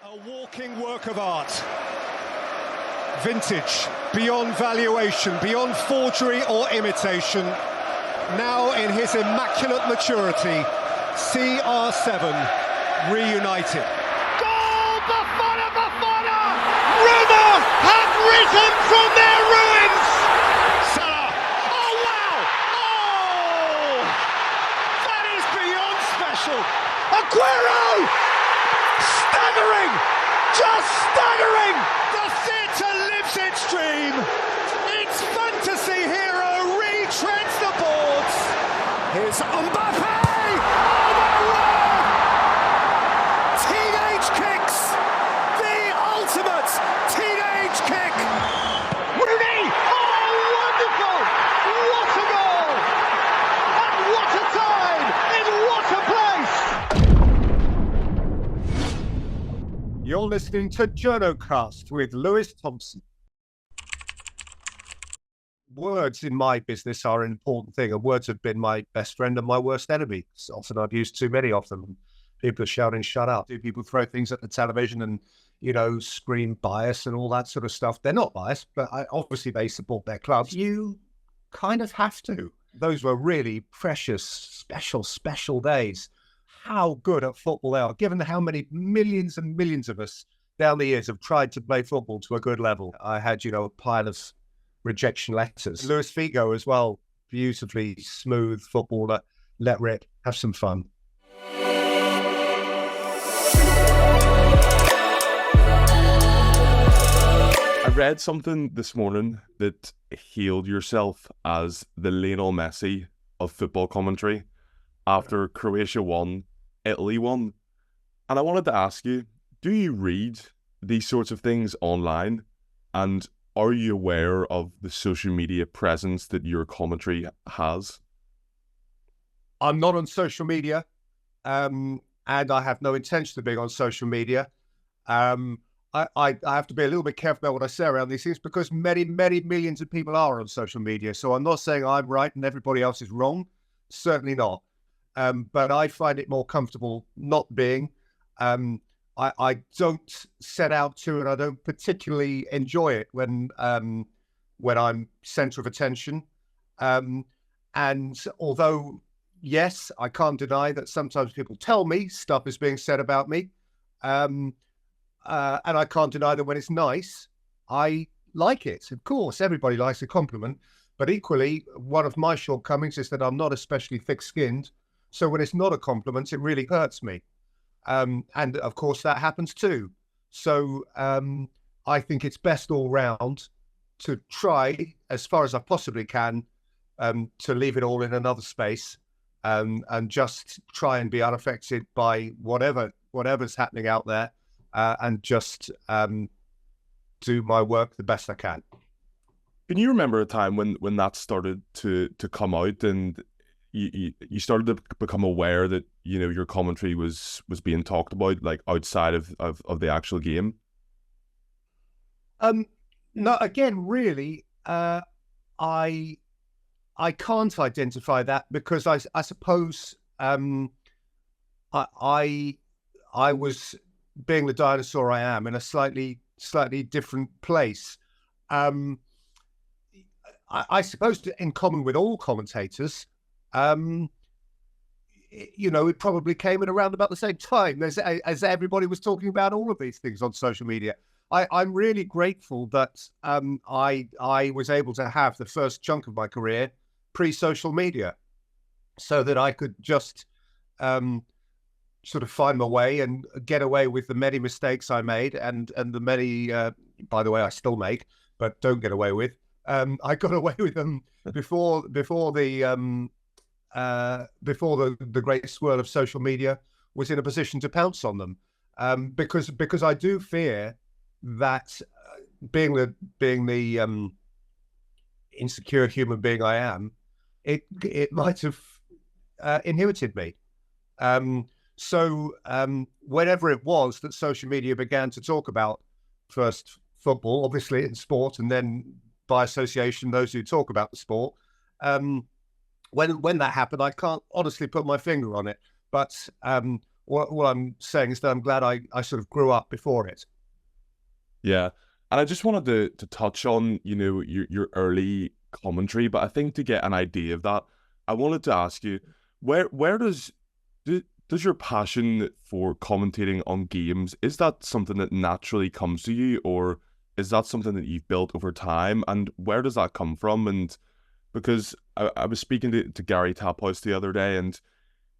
A walking work of art. Vintage, beyond valuation, beyond forgery or imitation. Now in his immaculate maturity, CR7 reunited. Goal! Bafana, Bafana! Roma have risen from their ruins! Salah! Oh wow! Oh! That is beyond special! Aguero! Staggering! Just staggering! The theatre lives its dream! Its fantasy hero retreads the boards! Here's Mbappe! Oh my word! Teenage kicks! The ultimate teenage kick! Rooney! Oh, wonderful! What a goal! And what a time! In what a place! You're listening to JournoCast with Lewis Thompson. Words in my business are an important thing, and words have been my best friend and my worst enemy. So often I've used too many of them. People are shouting, shut up. Do people throw things at the television and, scream bias and all that sort of stuff? They're not biased, but obviously they support their clubs. You kind of have to. Those were really precious, special days. How good at football they are, given how many millions and millions of us down the years have tried to play football to a good level. I had, a pile of rejection letters. Luis Figo as well, beautifully smooth footballer, let rip, have some fun. I read something this morning that hailed yourself as the Lionel Messi of football commentary after Croatia won, Italy won. And I wanted to ask you, do you read these sorts of things online? And are you aware of the social media presence that your commentary has? I'm not on social media, and I have no intention of being on social media. I have to be a little bit careful about what I say around these things because many, many millions of people are on social media. So I'm not saying I'm right and everybody else is wrong. Certainly not. But I find it more comfortable not being. I don't set out to, and I don't particularly enjoy it when I'm centre of attention. And although, yes, I can't deny that sometimes people tell me stuff is being said about me, and I can't deny that when it's nice, I like it. Of course, everybody likes a compliment, but equally, one of my shortcomings is that I'm not especially thick-skinned. So when it's not a compliment, it really hurts me. And of course, that happens too. So I think it's best all round to try, as far as I possibly can, to leave it all in another space and just try and be unaffected by whatever's happening out there and just do my work the best I can. Can you remember a time when that started to come out and you started to become aware that your commentary was being talked about, like outside of the actual game? No, again, really, I can't identify that because I suppose I was, being the dinosaur I am, in a slightly different place. I suppose in common with all commentators, it probably came in around about the same time as everybody was talking about all of these things on social media. I'm really grateful that I was able to have the first chunk of my career pre-social media, so that I could just sort of find my way and get away with the many mistakes I made and the many, by the way, I still make, but don't get away with. I got away with them before the great swirl of social media was in a position to pounce on them, because I do fear that being the insecure human being I am, it might have inhibited me. So whenever it was that social media began to talk about first football, obviously in sport, and then by association those who talk about the sport, when that happened, I can't honestly put my finger on it, but what I'm saying is that I'm glad I sort of grew up before it. Yeah. And I just wanted to touch on, your early commentary, but I think to get an idea of that, I wanted to ask you, where does your passion for commentating on games, is that something that naturally comes to you, or is that something that you've built over time? And where does that come from? And because I was speaking to Gary Taphouse the other day, and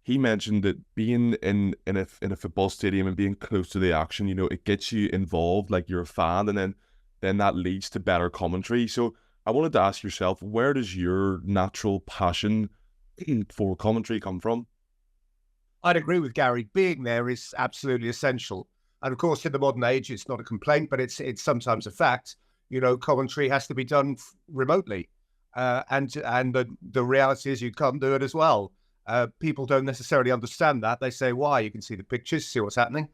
he mentioned that being in a football stadium and being close to the action, it gets you involved, like you're a fan, and then that leads to better commentary. So I wanted to ask yourself, where does your natural passion for commentary come from? I'd agree with Gary. Being there is absolutely essential. And of course, in the modern age, it's not a complaint, but it's sometimes a fact. Commentary has to be done remotely. And the reality is you can't do it as well. People don't necessarily understand that. They say, why? You can see the pictures, see what's happening.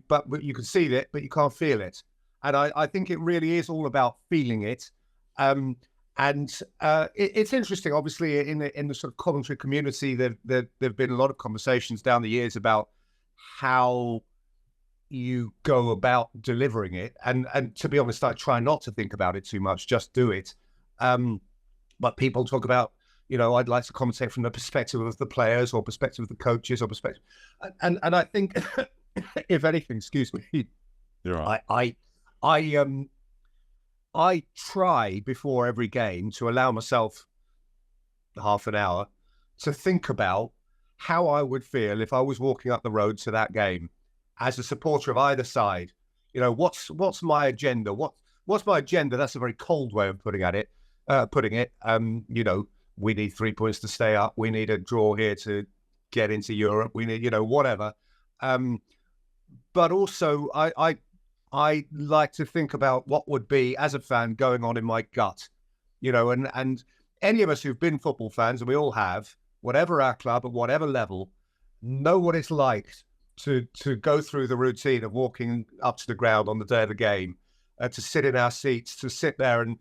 But you can see it, but you can't feel it. And I think it really is all about feeling it. It's interesting, obviously, in the sort of commentary community, there've been a lot of conversations down the years about how you go about delivering it. And to be honest, I try not to think about it too much, just do it. But people talk about, I'd like to commentate from the perspective of the players or perspective of the coaches or perspective. And I think, if anything, excuse me, You're right. I try before every game to allow myself half an hour to think about how I would feel if I was walking up the road to that game as a supporter of either side. What's my agenda? What's my agenda? That's a very cold way of putting it. We need 3 points to stay up. We need a draw here to get into Europe. We need, whatever. But also, I like to think about what would be, as a fan, going on in my gut, and any of us who've been football fans, and we all have, whatever our club at whatever level, know what it's like to go through the routine of walking up to the ground on the day of the game, to sit in our seats, to sit there and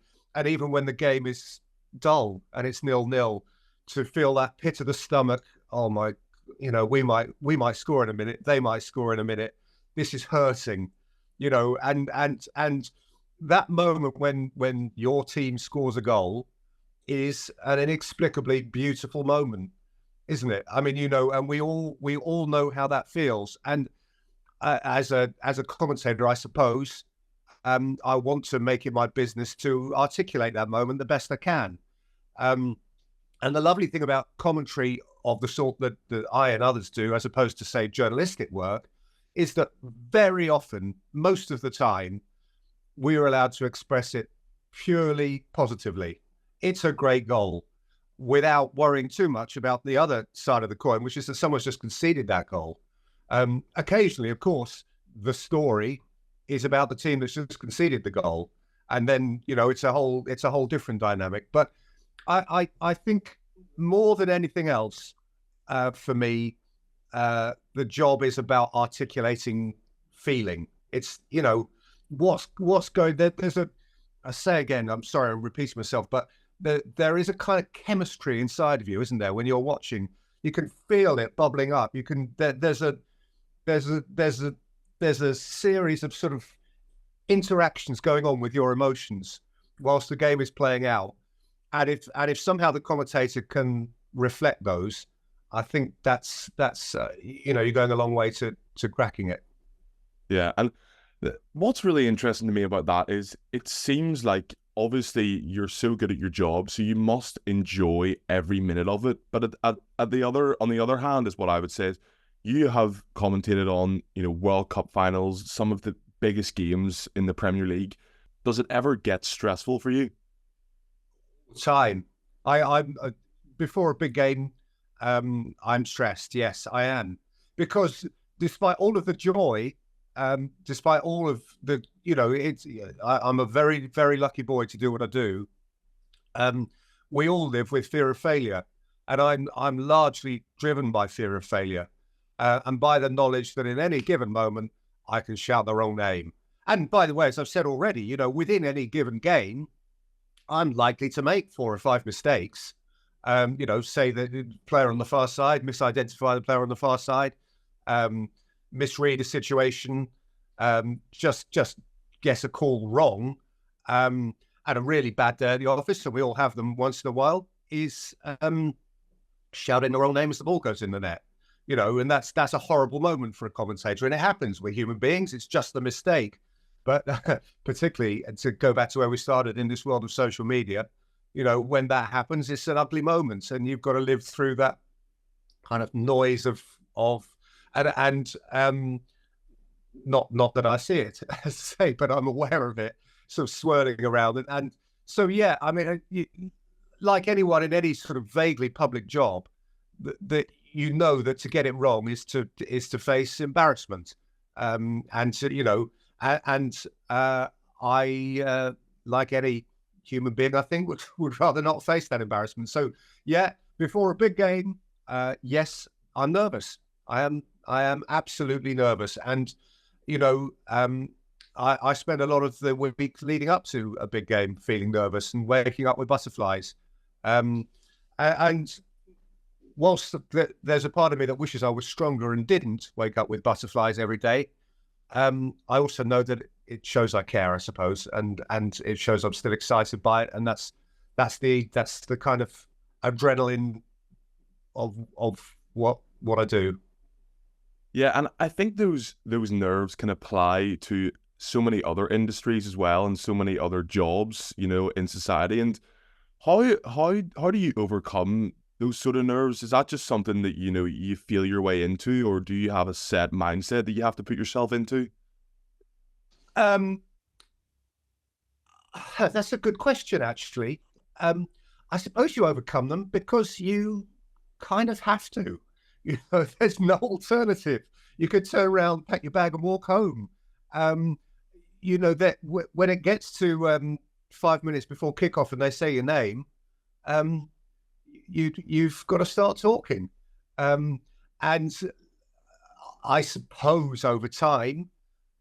even when the game is dull and it's 0-0, to feel that pit of the stomach. Oh my, we might score in a minute. They might score in a minute. This is hurting. And that moment when your team scores a goal is an inexplicably beautiful moment, isn't it? I mean, and we all know how that feels. And as a commentator, I suppose, I want to make it my business to articulate that moment the best I can. And the lovely thing about commentary of the sort that I and others do, as opposed to, say, journalistic work, is that very often, most of the time, we are allowed to express it purely positively. It's a great goal, without worrying too much about the other side of the coin, which is that someone's just conceded that goal. Occasionally, of course, the story is about the team that's just conceded the goal, and then it's a whole different dynamic. But I think more than anything else, for me, the job is about articulating feeling. It's, what's going there. I say again, I'm sorry, I'm repeating myself, but there is a kind of chemistry inside of you, isn't there? When you're watching, you can feel it bubbling up. You can, there's a series of sort of interactions going on with your emotions whilst the game is playing out. And if somehow the commentator can reflect those, I think that's you're going a long way to cracking it. Yeah, and what's really interesting to me about that is it seems like obviously you're so good at your job, so you must enjoy every minute of it. But on the other hand, is what I would say is you have commentated on World Cup finals, some of the biggest games in the Premier League. Does it ever get stressful for you? Time. I'm before a big game. I'm stressed. Yes, I am, because despite all of the joy, despite all of the, I'm a very, very lucky boy to do what I do. We all live with fear of failure, and I'm largely driven by fear of failure, and by the knowledge that in any given moment I can shout the wrong name. And by the way, as I've said already, within any given game, I'm likely to make 4 or 5 mistakes. Say the player on the far side, misidentify the player on the far side. misread a situation, just guess a call wrong, and a really bad day at the office, and we all have them once in a while, is shouting the wrong name as the ball goes in the net. And that's a horrible moment for a commentator, and it happens. We're human beings. It's just a mistake. But particularly, to go back to where we started in this world of social media, when that happens, it's an ugly moment, and you've got to live through that kind of noise of not that I see it, as I say, but I'm aware of it, sort of swirling around. And so, yeah, I mean, like anyone in any sort of vaguely public job, that that to get it wrong is to face embarrassment, and to I like any human being, I think would rather not face that embarrassment. So yeah, before a big game, yes, I'm nervous. I am absolutely nervous, and I spend a lot of the week leading up to a big game feeling nervous and waking up with butterflies, and whilst there's a part of me that wishes I was stronger and didn't wake up with butterflies every day, I also know that it shows I care, I suppose, and it shows I'm still excited by it, and that's the kind of adrenaline of what I do. Yeah, and I think those nerves can apply to so many other industries as well, and so many other jobs, in society. And how do you overcome those sort of nerves? Is that just something that you feel your way into, or do you have a set mindset that you have to put yourself into? That's a good question, actually. I suppose you overcome them because you kind of have to. There's no alternative. You could turn around, pack your bag, and walk home. That when it gets to 5 minutes before kickoff and they say your name, you've got to start talking. And I suppose over time,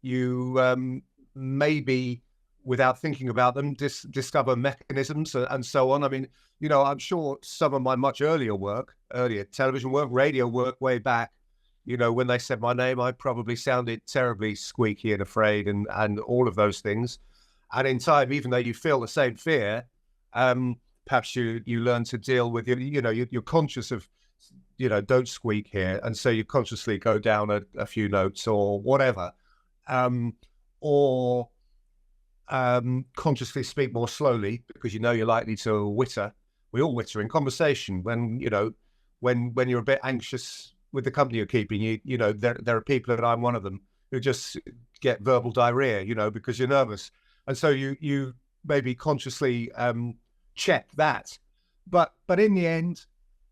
you maybe, without thinking about them, discover mechanisms and so on. I mean, I'm sure some of my much earlier television work, radio work way back, when they said my name, I probably sounded terribly squeaky and afraid and all of those things. And in time, even though you feel the same fear, perhaps you learn to deal with you're conscious of, don't squeak here. And so you consciously go down a few notes or whatever, or consciously speak more slowly because you're likely to witter. We all witter in conversation when you're a bit anxious with the company you're keeping. There are people, and I'm one of them, who just get verbal diarrhea, because you're nervous. And so you maybe consciously check that. But in the end,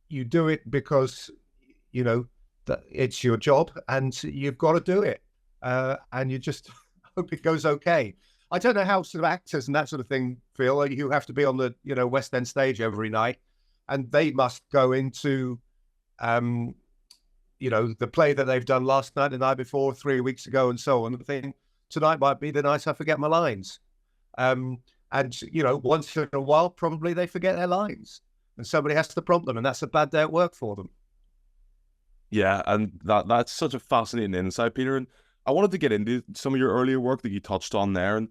you do it because, that it's your job and you've got to do it. And you just hope it goes okay. I don't know how sort of actors and that sort of thing feel. You have to be on the, West End stage every night, and they must go into, the play that they've done last night, the night before, 3 weeks ago, and so on. And think tonight might be the night I forget my lines. And, once in a while, probably they forget their lines, and somebody has to prompt them, and that's a bad day at work for them. Yeah, and that's such a fascinating insight, Peter. And I wanted to get into some of your earlier work that you touched on there. And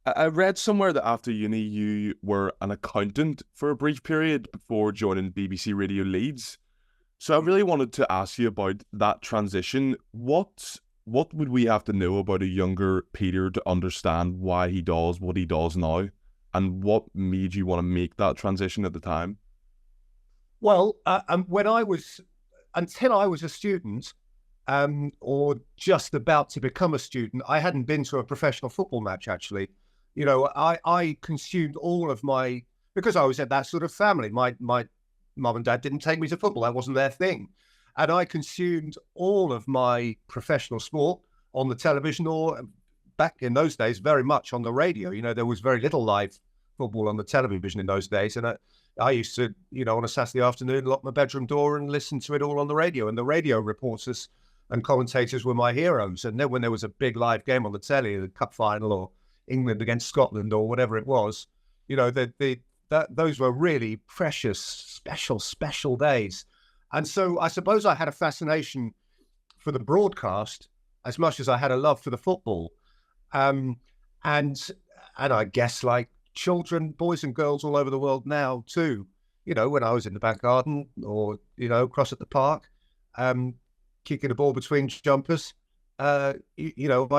I read somewhere that after uni, you were an accountant for a brief period before joining BBC Radio Leeds. So I really wanted to ask you about that transition. What would we have to know about a younger Peter to understand why he does what he does now? And what made you want to make that transition at the time? Well, until I was a student, or just about to become a student, I hadn't been to a professional football match, actually. I consumed all of because I was at that sort of family. My mum and dad didn't take me to football. That wasn't their thing. And I consumed all of my professional sport on the television, or back in those days, very much on the radio. There was very little live football on the television in those days. And I used to, on a Saturday afternoon, lock my bedroom door and listen to it all on the radio. And the radio reporters and commentators were my heroes. And then when there was a big live game on the telly, the cup final or England against Scotland or whatever it was, those were really precious, special days. And so I suppose I had a fascination for the broadcast as much as I had a love for the football. And I guess like children, boys and girls all over the world now too, when I was in the back garden or, across at the park, kicking a ball between jumpers, I'd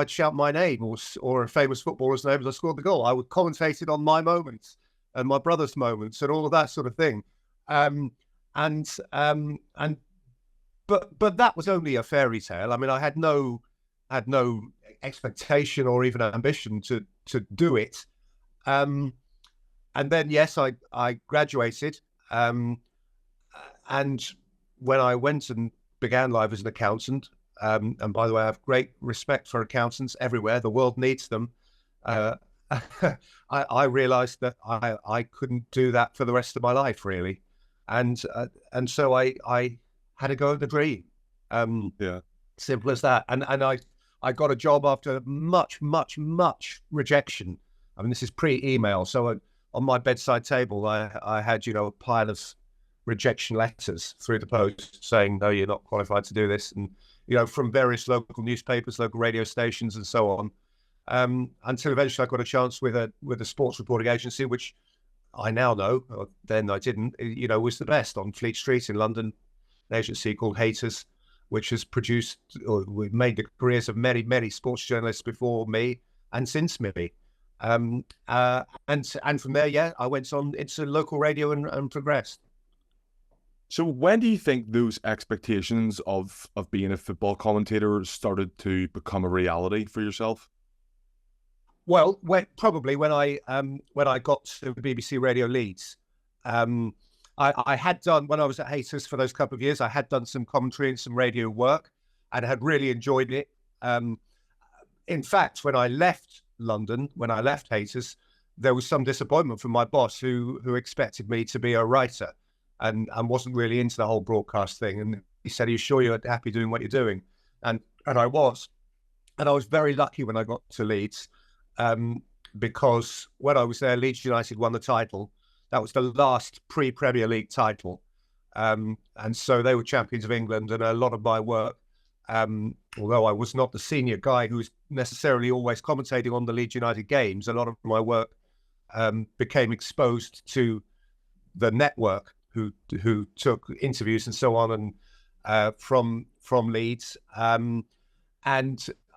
shout my name or a famous footballer's name as I scored the goal. I would commentate it on my moments and my brother's moments and all of that sort of thing. But that was only a fairy tale. I mean, I had no expectation or even ambition to do it. And then, yes, I graduated. And when I went and began life as an accountant, and by the way, I have great respect for accountants everywhere. The world needs them. I realized that I couldn't do that for the rest of my life, really. And so I had to go at the dream. Simple as that. And I got a job after much, much, much rejection. I mean, this is pre-email. So on my bedside table, I had, a pile of rejection letters through the post saying, no, you're not qualified to do this. And, from various local newspapers, local radio stations and so on. Until eventually I got a chance with a sports reporting agency, which I now know, then I didn't, was the best on Fleet Street in London, an agency called Haters, which has produced or made the careers of many, many sports journalists before me and since me. And from there, I went on into local radio and progressed. So when do you think those expectations of being a football commentator started to become a reality for yourself? Well, probably when I got to BBC Radio Leeds. I had done, when I was at Haters for those couple of years, I had done some commentary and some radio work and had really enjoyed it. In fact, when I left London, when I left Haters, there was some disappointment from my boss who expected me to be a writer and wasn't really into the whole broadcast thing. And he said, are you sure you're happy doing what you're doing? And I was. And I was very lucky when I got to Leeds, because when I was there, Leeds United won the title. That was the last pre-Premier League title. And so they were champions of England, and a lot of my work, although I was not the senior guy who was necessarily always commentating on the Leeds United games, a lot of my work became exposed to the network who took interviews and so on and from Leeds. And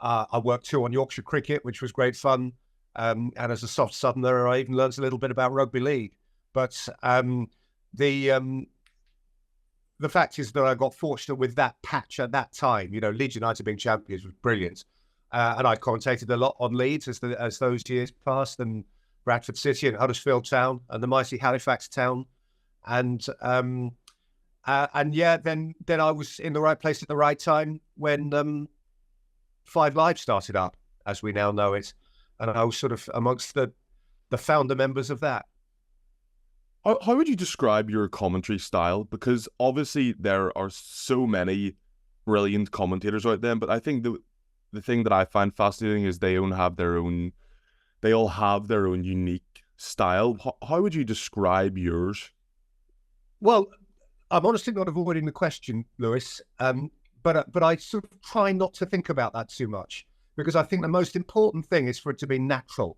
I worked too on Yorkshire cricket, which was great fun. And as a soft southerner, I even learned a little bit about rugby league. But the fact is that I got fortunate with that patch at that time. Leeds United being champions was brilliant, and I commentated a lot on Leeds as those years passed, and Bradford City and Huddersfield Town and the mighty Halifax Town, and then I was in the right place at the right time when 5 Live started up, as we now know it, and I was sort of amongst the founder members of that. How would you describe your commentary style? Because obviously there are so many brilliant commentators out there, but I think the thing that I find fascinating is they all have their own unique style. How would you describe yours? Well, I'm honestly not avoiding the question, Lewis, but I sort of try not to think about that too much, because I think the most important thing is for it to be natural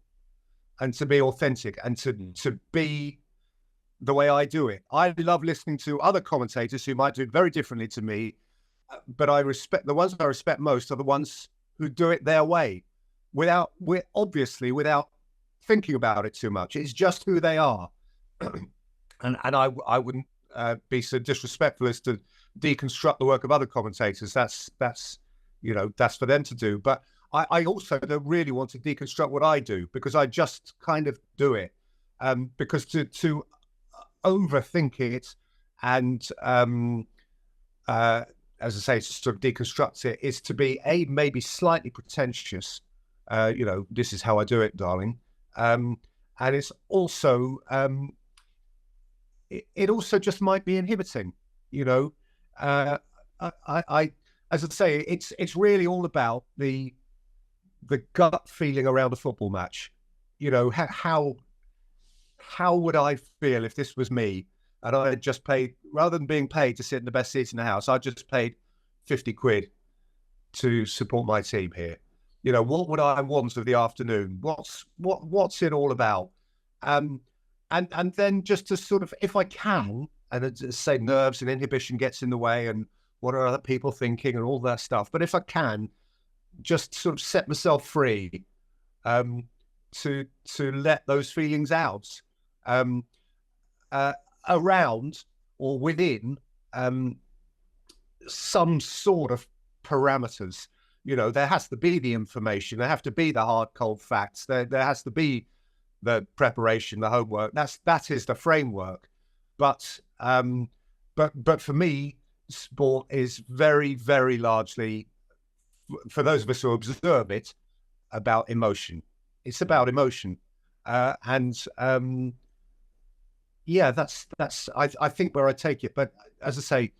and to be authentic and to be the way I do it. I love listening to other commentators who might do it very differently to me, but the ones I respect most are the ones who do it their way, without thinking about it too much. It's just who they are. and I wouldn't be so disrespectful as to deconstruct the work of other commentators. That's for them to do. But I also don't really want to deconstruct what I do, because I just kind of do it. Because to overthink it and as I say, to sort of deconstruct it is to be maybe slightly pretentious. This is how I do it, darling. And it's also it also just might be inhibiting. I as I say, it's really all about the gut feeling around a football match. How would I feel if this was me and I had just paid, rather than being paid to sit in the best seats in the house, I just paid 50 quid to support my team here? You know, what would I want of the afternoon? What's it all about? And then just to sort of, if I can, and as say nerves and inhibition gets in the way, and what are other people thinking and all that stuff. But if I can, just sort of set myself free to let those feelings out around or within some sort of parameters. You know, there has to be the information, there have to be the hard, cold facts, there has to be the preparation, the homework. That is the framework. But for me, sport is very, very largely, for those of us who observe it, about emotion. It's about emotion, yeah, that's I think where I take it. But as I say,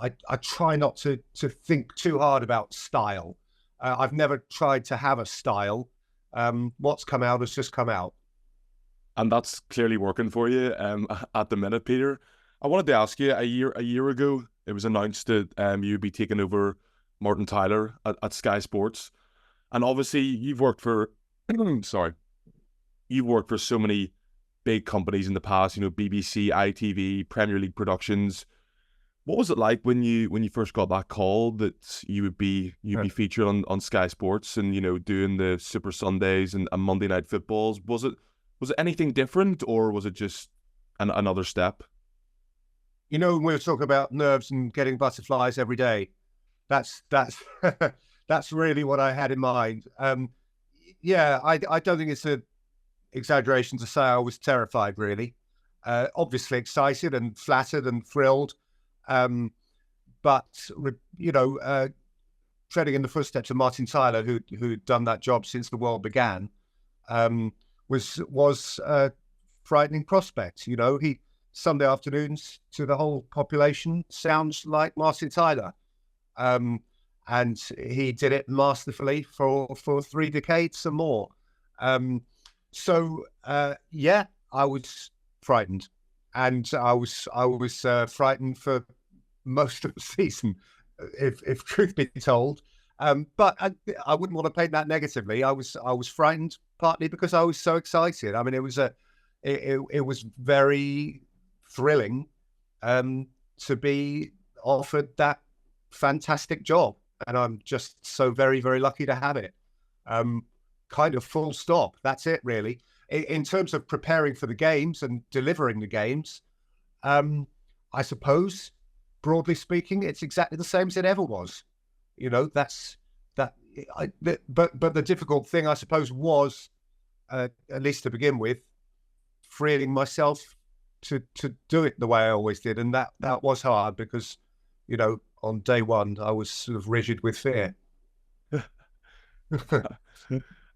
I try not to think too hard about style. I've never tried to have a style. What's come out has just come out. And that's clearly working for you at the minute, Peter. I wanted to ask you, a year ago, it was announced that you'd be taking over Martin Tyler at Sky Sports. And obviously you've worked for, you've worked for so many big companies in the past, you know, BBC, ITV, Premier League Productions. What was it like when you first got that call that you'd be featured on Sky Sports and, you know, doing the Super Sundays and Monday Night Footballs? Was it anything different, or was it just another step? You know, when we were talking about nerves and getting butterflies every day, that's that's really what I had in mind. Yeah, I don't think it's an exaggeration to say I was terrified, really. Obviously excited and flattered and thrilled. But, you know, treading in the footsteps of Martin Tyler, who'd done that job since the world began, was a frightening prospect. You know, Sunday afternoons to the whole population sounds like Martin Tyler. And he did it masterfully for 3 decades and more. Yeah, I was frightened, and I was frightened for most of the season, if truth be told. But I wouldn't want to paint that negatively. I was frightened partly because I was so excited. I mean, it was very thrilling to be offered that fantastic job, and I'm just so very, very lucky to have it. Kind of full stop. That's it, really. In terms of preparing for the games and delivering the games, I suppose, broadly speaking, it's exactly the same as it ever was. You know, but the difficult thing, I suppose, was, at least to begin with, freeing myself to do it the way I always did. And that was hard because, you know, on day one, I was sort of rigid with fear.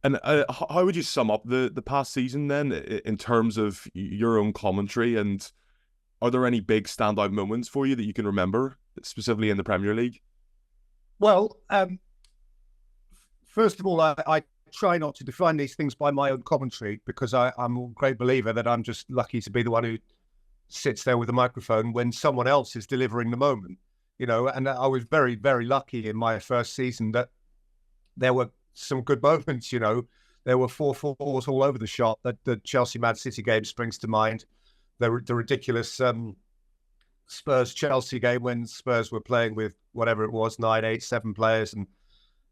And how would you sum up the past season then, in terms of your own commentary? And are there any big standout moments for you that you can remember, specifically in the Premier League? Well, first of all, I try not to define these things by my own commentary, because I'm a great believer that I'm just lucky to be the one who sits there with a microphone when someone else is delivering the moment. You know, and I was very, very lucky in my first season that there were some good moments. You know, there were 4-4s all over the shop. That the Chelsea-Man City game springs to mind. The ridiculous Spurs-Chelsea game when Spurs were playing with whatever it was, 9, 8, 7 players, and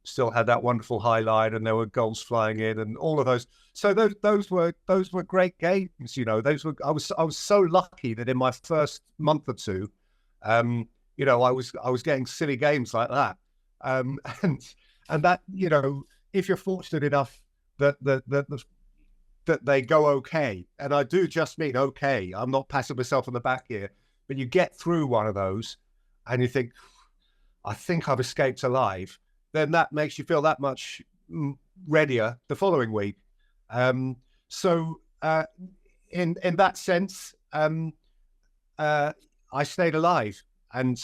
still had that wonderful high line, and there were goals flying in, and all of those. So those were great games. You know, I was so lucky that in my first month or two, you know, I was getting silly games like that, and that, you know, if you're fortunate enough that they go okay, and I do just mean okay, I'm not patting myself on the back here, but you get through one of those, and you think, I think I've escaped alive, then that makes you feel that much readier the following week. So in that sense, I stayed alive and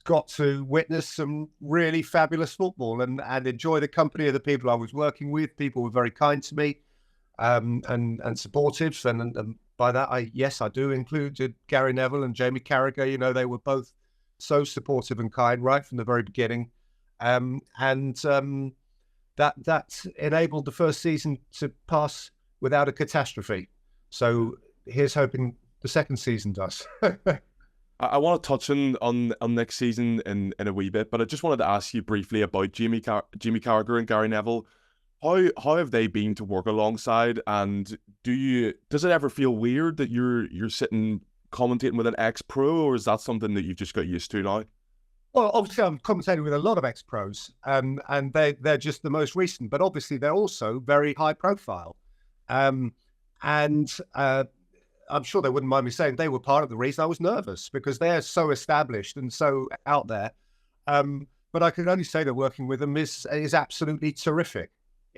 got to witness some really fabulous football and enjoy the company of the people I was working with. People were very kind to me and supportive. And by that, I do include Gary Neville and Jamie Carragher. You know, they were both so supportive and kind right from the very beginning. That enabled the first season to pass without a catastrophe. So here's hoping the second season does. I want to touch on next season in a wee bit, but I just wanted to ask you briefly about Jimmy Carragher and Gary Neville. How have they been to work alongside, and does it ever feel weird that you're sitting commentating with an ex-pro, or is that something that you've just got used to now? Well, obviously I'm commentating with a lot of ex-pros, and they're just the most recent, but obviously they're also very high profile. I'm sure they wouldn't mind me saying they were part of the reason I was nervous, because they're so established and so out there. But I can only say that working with them is absolutely terrific.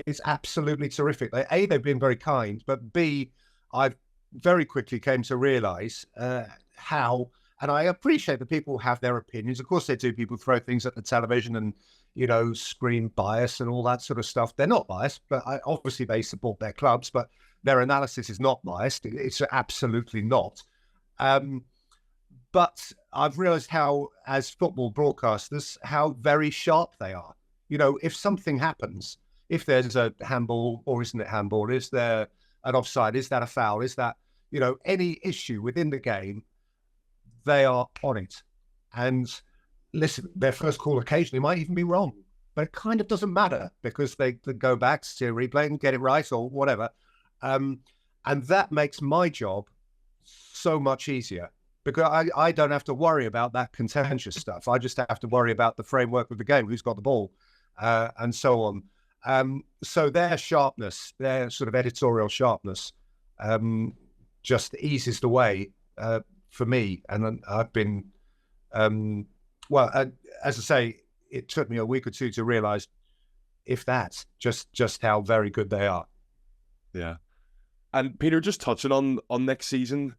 It's absolutely terrific. They've been very kind, but B, I've very quickly came to realise how, and I appreciate that people have their opinions. Of course they do. People throw things at the television and, scream bias and all that sort of stuff. They're not biased, but obviously they support their clubs, but their analysis is not biased. It's absolutely not. But I've realised how, as football broadcasters, how very sharp they are. If something happens, if there's a handball or isn't it handball, is there an offside, is that a foul, is that, any issue within the game, they are on it. And listen, their first call occasionally might even be wrong, but it kind of doesn't matter, because they go back, see a replay and get it right or whatever. And that makes my job so much easier, because I don't have to worry about that contentious stuff. I just have to worry about the framework of the game, who's got the ball, and so on. So their sharpness, their sort of editorial sharpness, just eases the way for me. And I've been, as I say, it took me a week or two to realise, if that, just how very good they are. Yeah. And Peter, just touching on next season,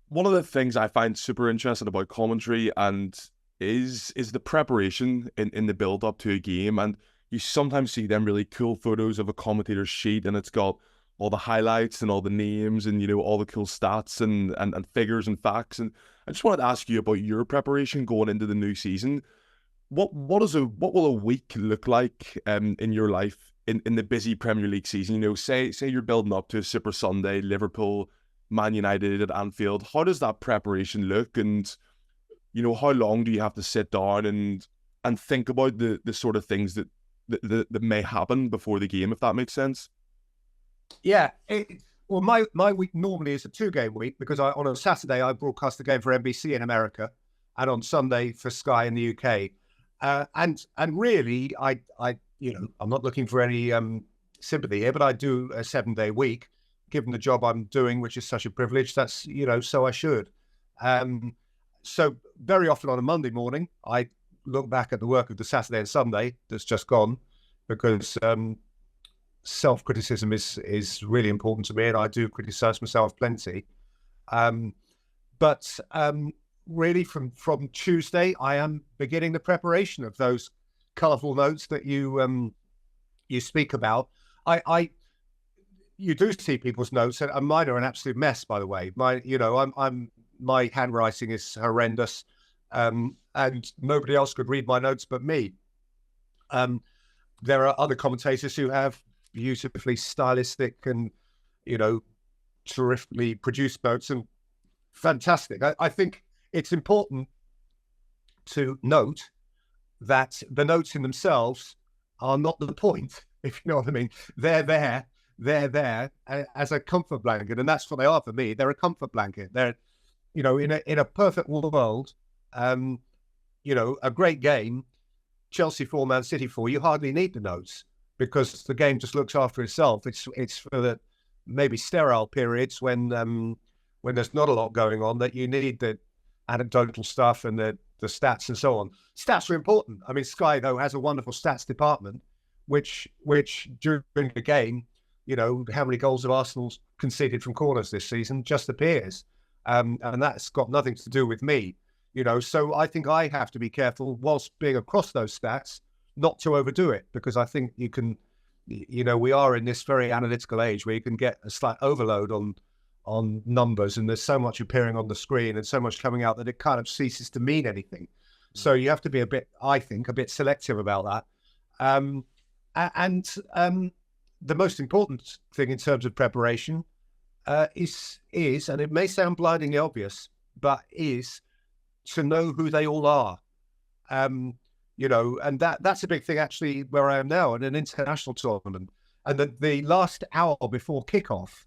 one of the things I find super interesting about commentary and is the preparation in the build up to a game. And you sometimes see them really cool photos of a commentator's sheet, and it's got all the highlights and all the names and all the cool stats and figures and facts. And I just wanted to ask you about your preparation going into the new season. What will a week look like in your life in the busy Premier League season? Say you're building up to a Super Sunday, Liverpool, Man United at Anfield. How does that preparation look? And, how long do you have to sit down and think about the sort of things that may happen before the game, if that makes sense? Yeah. Well, my week normally is a 2-game week, because on a Saturday I broadcast the game for NBC in America, and on Sunday for Sky in the UK. And really, I'm not looking for any sympathy here, but I do a 7-day week, given the job I'm doing, which is such a privilege. That's, so I should. So very often on a Monday morning, I look back at the work of the Saturday and Sunday that's just gone, because self-criticism is really important to me, and I do criticize myself plenty. But really from Tuesday, I am beginning the preparation of those colourful notes that you speak about. You do see people's notes, and mine are an absolute mess, by the way. My handwriting is horrendous, and nobody else could read my notes but me. There are other commentators who have beautifully stylistic and, terrifically produced notes, and fantastic. I think it's important to note that the notes in themselves are not the point, if you know what I mean. They're there as a comfort blanket, and that's what they are for me. They're a comfort blanket. They're, in a perfect world, a great game, Chelsea 4, Man City 4, you hardly need the notes, because the game just looks after itself. It's for the maybe sterile periods when there's not a lot going on that you need the anecdotal stuff and the stats and so on. Stats are important. I mean, Sky, though, has a wonderful stats department, which during the game, how many goals have Arsenal conceded from corners this season just appears. And that's got nothing to do with me, So I think I have to be careful, whilst being across those stats, not to overdo it, because I think you can, we are in this very analytical age where you can get a slight overload on numbers, and there's so much appearing on the screen and so much coming out that it kind of ceases to mean anything. So you have to be I think, a bit selective about that. And the most important thing in terms of preparation is, and it may sound blindingly obvious, but is to know who they all are. And that's a big thing actually where I am now in an international tournament. And the last hour before kickoff,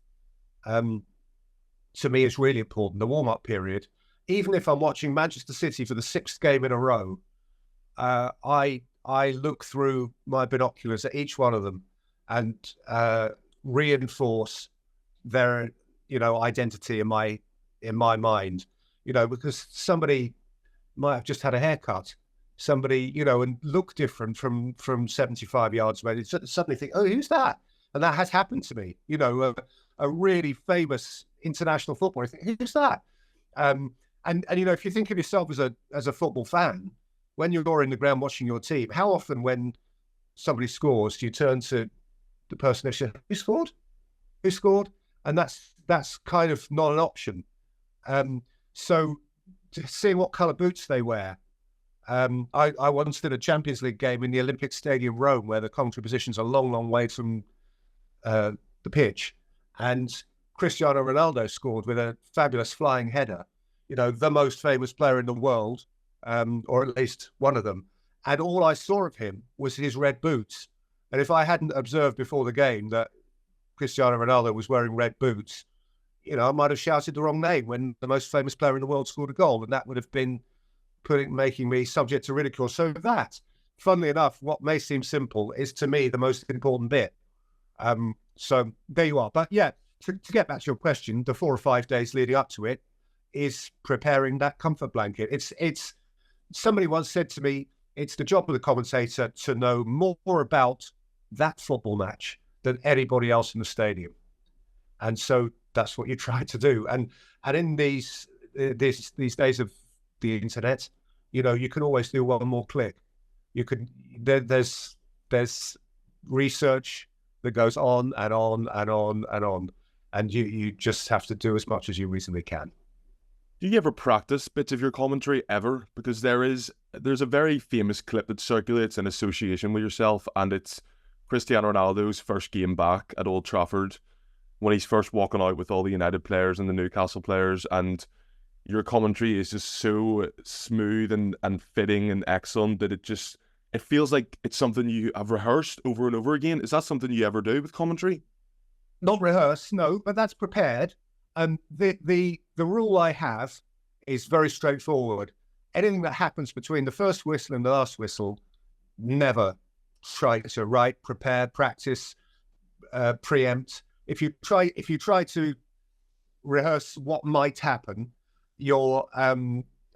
to me, is really important, the warm-up period. Even if I'm watching Manchester City for the 6th game in a row, I look through my binoculars at each one of them and reinforce their, identity in my mind, because somebody might have just had a haircut, somebody, and look different from 75 yards away. Suddenly think, oh, who's that? And that has happened to me, a really famous international footballer. I think, who's that? And if you think of yourself as a football fan, when you're in the ground watching your team, how often when somebody scores, do you turn to the person next to you, who scored? Who scored? And that's kind of not an option. So seeing what colour boots they wear. I once did a Champions League game in the Olympic Stadium, Rome, where the commentary position's a long, long way from the pitch. And Cristiano Ronaldo scored with a fabulous flying header, the most famous player in the world, or at least one of them. And all I saw of him was his red boots. And if I hadn't observed before the game that Cristiano Ronaldo was wearing red boots, I might have shouted the wrong name when the most famous player in the world scored a goal. And that would have been making me subject to ridicule. So that, funnily enough, what may seem simple is to me the most important bit. So there you are. But yeah, to get back to your question, the 4 or 5 days leading up to it is preparing that comfort blanket. It's somebody once said to me, it's the job of the commentator to know more about that football match than anybody else in the stadium. And so that's what you try to do. And in these days of the internet, you can always do one more click. There's research that goes on and on and on and on, and you just have to do as much as you reasonably can. Do you ever practice bits of your commentary ever? Because there's a very famous clip that circulates in association with yourself, and it's Cristiano Ronaldo's first game back at Old Trafford when he's first walking out with all the United players and the Newcastle players, and your commentary is just so smooth and fitting and excellent that it feels like it's something you have rehearsed over and over again. Is that something you ever do with commentary? Not rehearse, no, but that's prepared. And the rule I have is very straightforward. Anything that happens between the first whistle and the last whistle, never try to write, prepare, practice, preempt. If you try to rehearse what might happen, you're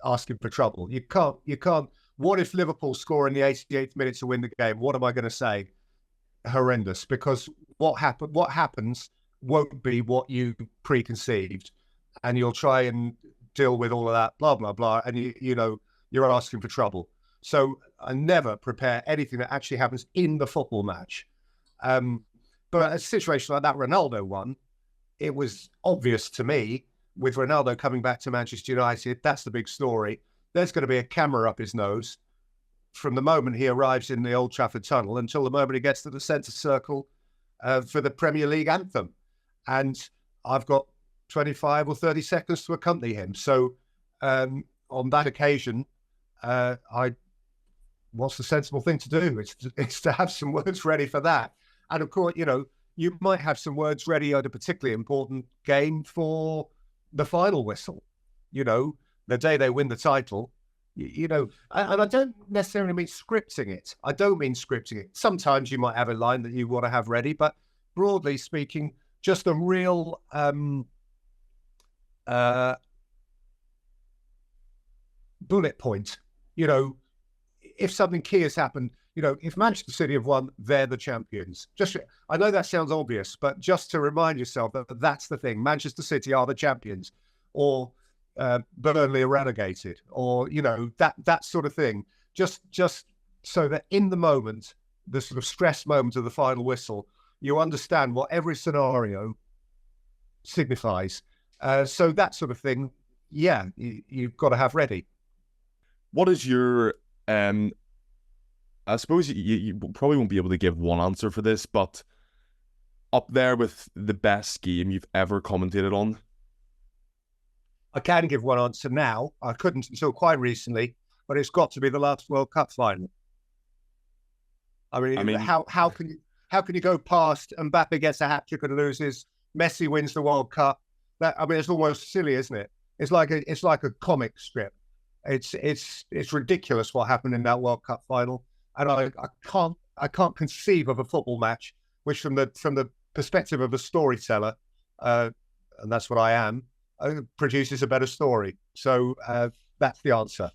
asking for trouble. You can't. What if Liverpool score in the 88th minute to win the game? What am I going to say? Horrendous, because what happens won't be what you preconceived, and you'll try and deal with all of that, blah blah blah, and you're asking for trouble. So I never prepare anything that actually happens in the football match. But a situation like that Ronaldo one, it was obvious to me, with Ronaldo coming back to Manchester United, that's the big story. There's going to be a camera up his nose from the moment he arrives in the Old Trafford tunnel until the moment he gets to the centre circle for the Premier League anthem. And I've got 25 or 30 seconds to accompany him. So on that occasion, what's the sensible thing to do? It's to have some words ready for that. And of course, you might have some words ready at a particularly important game for the final whistle, the day they win the title, and I don't necessarily mean scripting it. I don't mean scripting it. Sometimes you might have a line that you want to have ready, but broadly speaking, just a real bullet point. If something key has happened, if Manchester City have won, they're the champions. I know that sounds obvious, but just to remind yourself that that's the thing. Manchester City are the champions, or Burnley are relegated, or that sort of thing. Just so that in the moment, the sort of stress moment of the final whistle, you understand what every scenario signifies. So that sort of thing, yeah, you've got to have ready. What is your I suppose you probably won't be able to give one answer for this, but up there with the best game you've ever commentated on? I can give one answer now. I couldn't until quite recently, but it's got to be the last World Cup final. I mean how can you go past Mbappe gets a hat trick and loses, Messi wins the World Cup? It's almost silly, isn't it? It's like a comic strip. It's ridiculous what happened in that World Cup final, and I can't conceive of a football match which, from the perspective of a storyteller, and that's what I am, produces a better story. So that's the answer.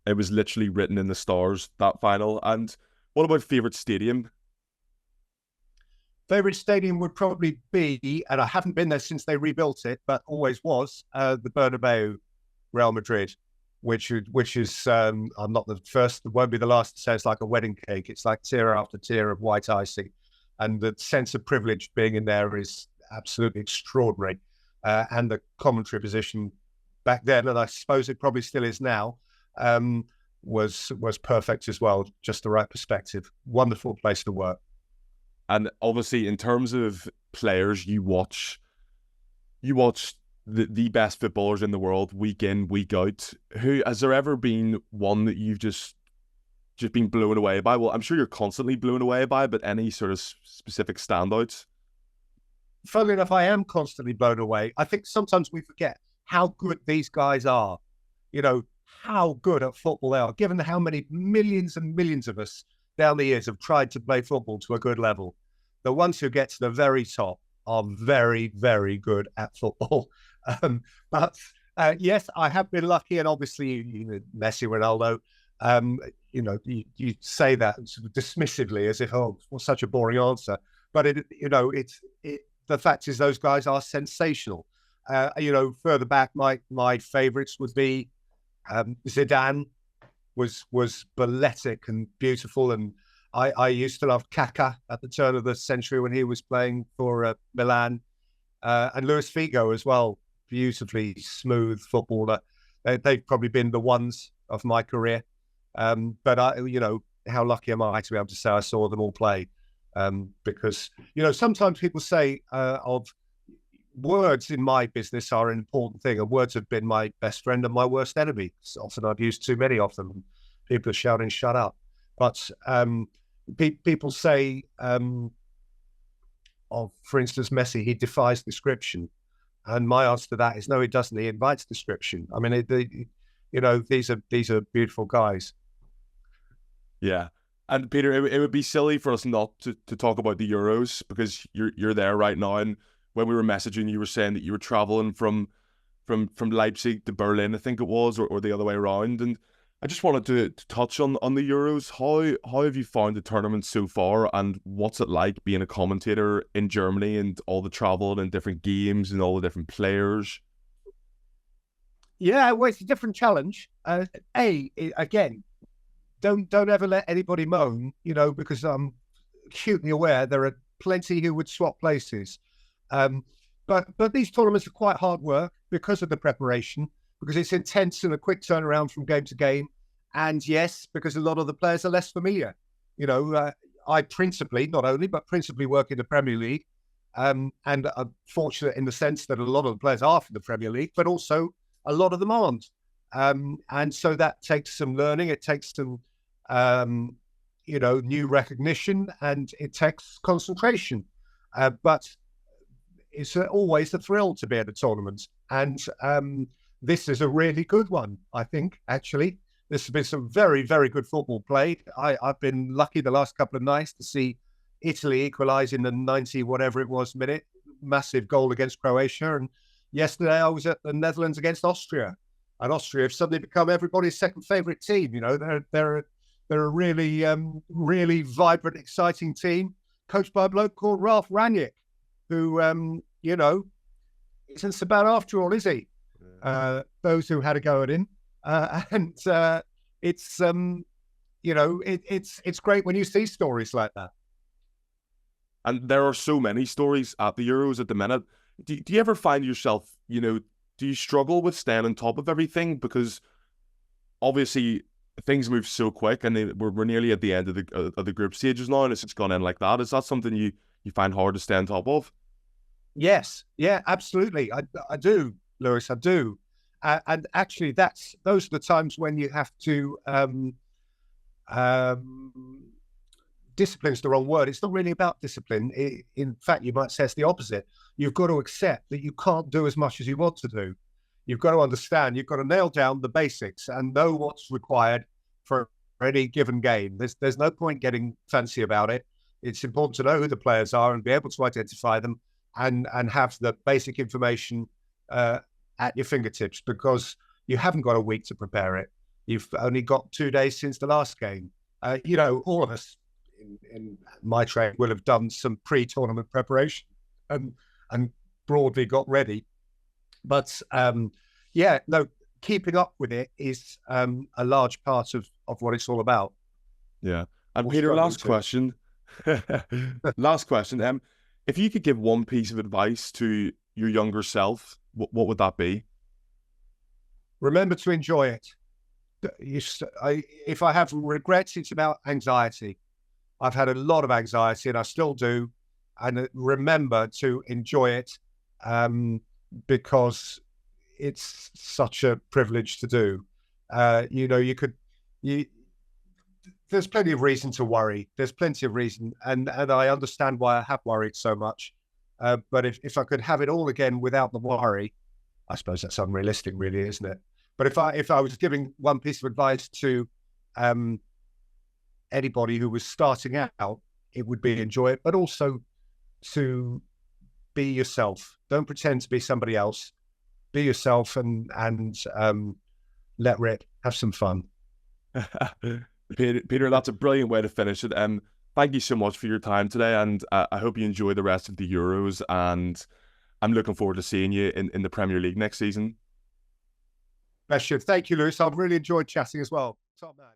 It was literally written in the stars, that final. And what about favourite stadium? Favourite stadium would probably be, and I haven't been there since they rebuilt it, but always was, the Bernabeu, Real Madrid, which is, I'm not the first, won't be the last to say it's like a wedding cake. It's like tier after tier of white icing. And the sense of privilege being in there is absolutely extraordinary. And the commentary position back then, and I suppose it probably still is now, was perfect as well. Just the right perspective. Wonderful place to work. And obviously, in terms of players, you watch the best footballers in the world week in, week out. Who has there ever been one that you've just been blown away by? Well, I'm sure you're constantly blown away by, but any sort of specific standouts? Funnily enough, I am constantly blown away. I think sometimes we forget how good these guys are. You know, how good at football they are, given how many millions and millions of us down the years have tried to play football to a good level. The ones who get to the very top are very, very good at football. But yes, I have been lucky, and obviously, Messi, Ronaldo. You say that sort of dismissively as if, oh, well, such a boring answer. But the fact is, those guys are sensational. Further back, my favourites would be Zidane. Was balletic and beautiful, and I used to love Kaká at the turn of the century when he was playing for Milan, and Luis Figo as well, beautifully smooth footballer. They've probably been the ones of my career, but how lucky am I to be able to say I saw them all play? Because sometimes people say of words in my business are an important thing, and words have been my best friend and my worst enemy. Often I've used too many of them. People are shouting, "Shut up!" But people say of, for instance, Messi, he defies description, and my answer to that is no, he doesn't. He invites description. I mean, these are beautiful guys. Yeah. And Peter, it would be silly for us not to talk about the Euros, because you're there right now. And when we were messaging, you were saying that you were traveling from Leipzig to Berlin, I think it was, or the other way around. And I just wanted to touch on the Euros. How have you found the tournament so far, and what's it like being a commentator in Germany and all the travel and different games and all the different players? Yeah, well, it's a different challenge. Again, don't ever let anybody moan, because I'm acutely aware there are plenty who would swap places. But these tournaments are quite hard work because of the preparation, because it's intense and a quick turnaround from game to game. And yes, because a lot of the players are less familiar. I principally work in the Premier League, and I'm fortunate in the sense that a lot of the players are from the Premier League, but also a lot of them aren't. And so that takes some learning. It takes some, new recognition, and it takes concentration. But it's always a thrill to be at a tournament. And this is a really good one, I think, actually. There's been some very, very good football played. I've been lucky the last couple of nights to see Italy equalise in the 90 whatever it was minute. Massive goal against Croatia. And yesterday I was at the Netherlands against Austria. And Austria have suddenly become everybody's second favourite team. They're a really, really vibrant, exciting team, coached by a bloke called Ralph Rangnick, who, isn't so bad after all, is he? Yeah. Those who had a go at him. It's great when you see stories like that. And there are so many stories at the Euros at the minute. Do you ever find yourself, do you struggle with staying on top of everything? Because obviously things move so quick, and we're nearly at the end of the group stages now, and it's just gone in like that. Is that something you find hard to stay on top of? Yes, yeah, absolutely. I do, Lewis. I do, and actually, those are the times when you have to. Discipline's the wrong word. It's not really about discipline. In fact, you might say it's the opposite. You've got to accept that you can't do as much as you want to do. You've got to understand. You've got to nail down the basics and know what's required for any given game. There's no point getting fancy about it. It's important to know who the players are and be able to identify them and have the basic information at your fingertips, because you haven't got a week to prepare it. You've only got 2 days since the last game. All of us in my trade will have done some pre-tournament preparation and broadly got ready. But keeping up with it is a large part of what it's all about. Yeah. And Peter, last question. Last question. If you could give one piece of advice to your younger self, what would that be? Remember to enjoy it. If I have regrets, it's about anxiety. I've had a lot of anxiety, and I still do. And remember to enjoy it, because it's such a privilege to do. There's plenty of reason to worry. There's plenty of reason, and I understand why I have worried so much. But if I could have it all again without the worry, I suppose that's unrealistic, really, isn't it? But if I was giving one piece of advice to anybody who was starting out, it would be enjoy it, but also to be yourself. Don't pretend to be somebody else. Be yourself and let rip. Have some fun. Peter, that's a brilliant way to finish it. Thank you so much for your time today, and I hope you enjoy the rest of the Euros, and I'm looking forward to seeing you in the Premier League next season. Thank you, Lewis. I've really enjoyed chatting as well. Top man.